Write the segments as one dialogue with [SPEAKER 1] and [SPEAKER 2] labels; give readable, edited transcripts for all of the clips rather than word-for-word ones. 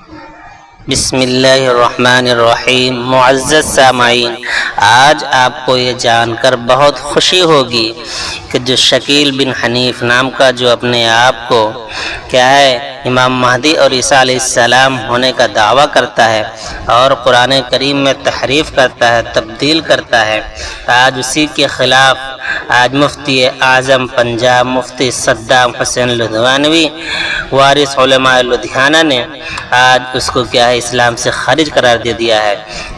[SPEAKER 1] بسم اللہ الرحمن الرحیم۔ معزز سامعین، آج آپ کو یہ جان کر بہت خوشی ہوگی کہ جو شکیل بن حنیف نام کا جو اپنے آپ کو کیا ہے امام مہدی اور عیسیٰ علیہ السلام ہونے کا دعویٰ کرتا ہے اور قرآن کریم میں تحریف کرتا ہے، تبدیل کرتا ہے، آج اسی کے خلاف آج مفتی اعظم پنجاب مفتی صدام حسین لدھیانوی وارث علماء لدھیانہ نے آج اس کو کیا ہے اسلام سے خارج قرار دے دیا ہے،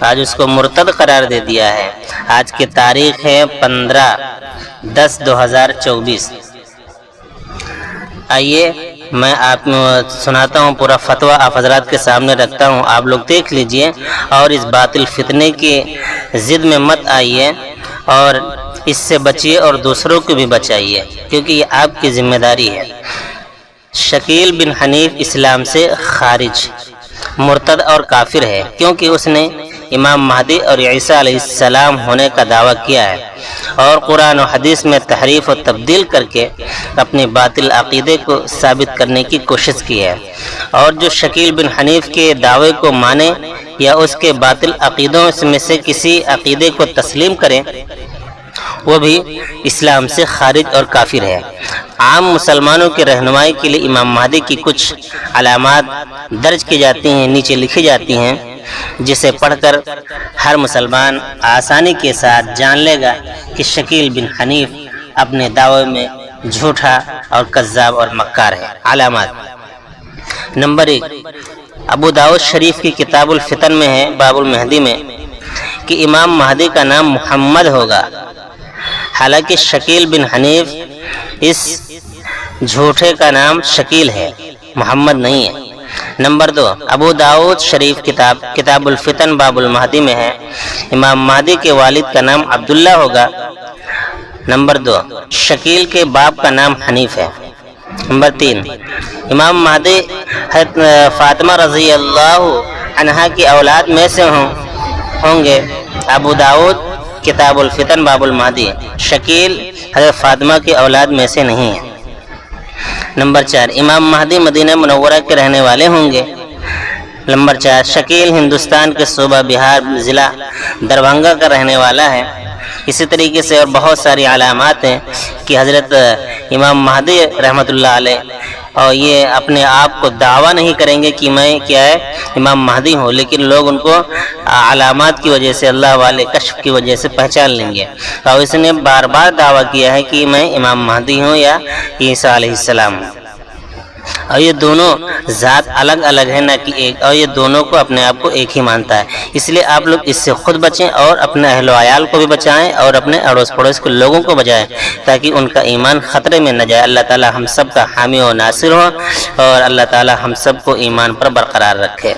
[SPEAKER 1] آج اس کو مرتد قرار دے دیا ہے۔ آج کی تاریخ ہے 15/10/2024۔ آئیے میں آپ سناتا ہوں پورا فتویٰ، آپ حضرات کے سامنے رکھتا ہوں، آپ لوگ دیکھ لیجئے اور اس باطل فتنے کی ضد میں مت آئیے اور اس سے بچیے اور دوسروں کو بھی بچائیے، کیونکہ یہ آپ کی ذمہ داری ہے۔ شکیل بن حنیف اسلام سے خارج، مرتد اور کافر ہے، کیونکہ اس نے امام مہدی اور عیسیٰ علیہ السلام ہونے کا دعویٰ کیا ہے اور قرآن و حدیث میں تحریف و تبدیل کر کے اپنے باطل عقیدے کو ثابت کرنے کی کوشش کی ہے۔ اور جو شکیل بن حنیف کے دعوے کو مانے یا اس کے باطل عقیدوں میں سے کسی عقیدے کو تسلیم کرے، وہ بھی اسلام سے خارج اور کافر ہے۔ عام مسلمانوں کی رہنمائی کے لیے امام مہدی کی کچھ علامات درج کی جاتی ہیں، نیچے لکھی جاتی ہیں، جسے پڑھ کر ہر مسلمان آسانی کے ساتھ جان لے گا کہ شکیل بن حنیف اپنے دعوے میں جھوٹا اور کذاب اور مکار ہے۔ علامات: نمبر 1، ابو داؤد شریف کی کتاب الفتن میں ہے باب المہدی میں کہ امام مہدی کا نام محمد ہوگا، حالانکہ شکیل بن حنیف اس جھوٹے کا نام شکیل ہے، محمد نہیں ہے۔ نمبر 2، ابو داؤد شریف کتاب الفتن باب المہدی میں ہے امام مہدی کے والد کا نام عبداللہ ہوگا۔ نمبر 2، شکیل کے باپ کا نام حنیف ہے۔ نمبر 3، امام مہدی فاطمہ رضی اللہ عنہا کی اولاد میں سے ہوں گے۔ ابو داؤد کتاب الفتن باب المہدی، شکیل حضرت فاطمہ کی اولاد میں سے نہیں ہے۔ نمبر 4، امام مہدی مدینہ منورہ کے رہنے والے ہوں گے۔ نمبر 4، شکیل ہندوستان کے صوبہ بہار ضلع دربھنگہ کا رہنے والا ہے۔ اسی طریقے سے اور بہت ساری علامات ہیں کہ حضرت امام مہدی رحمۃ اللہ علیہ اور یہ اپنے آپ کو دعویٰ نہیں کریں گے کہ میں کیا ہے امام مہدی ہوں، لیکن لوگ ان کو علامات کی وجہ سے، اللہ والے کشف کی وجہ سے پہچان لیں گے۔ اور اس نے بار بار دعویٰ کیا ہے کہ میں امام مہدی ہوں یا عیسیٰ علیہ السلام ہوں، اور یہ دونوں ذات الگ الگ ہے نہ کہ ایک، اور یہ دونوں کو اپنے آپ کو ایک ہی مانتا ہے۔ اس لیے آپ لوگ اس سے خود بچیں اور اپنے اہل و عیال کو بھی بچائیں اور اپنے اڑوس پڑوس کے لوگوں کو بچائیں تاکہ ان کا ایمان خطرے میں نہ جائے۔ اللہ تعالی ہم سب کا حامی و ناصر ہو اور اللہ تعالی ہم سب کو ایمان پر برقرار رکھے۔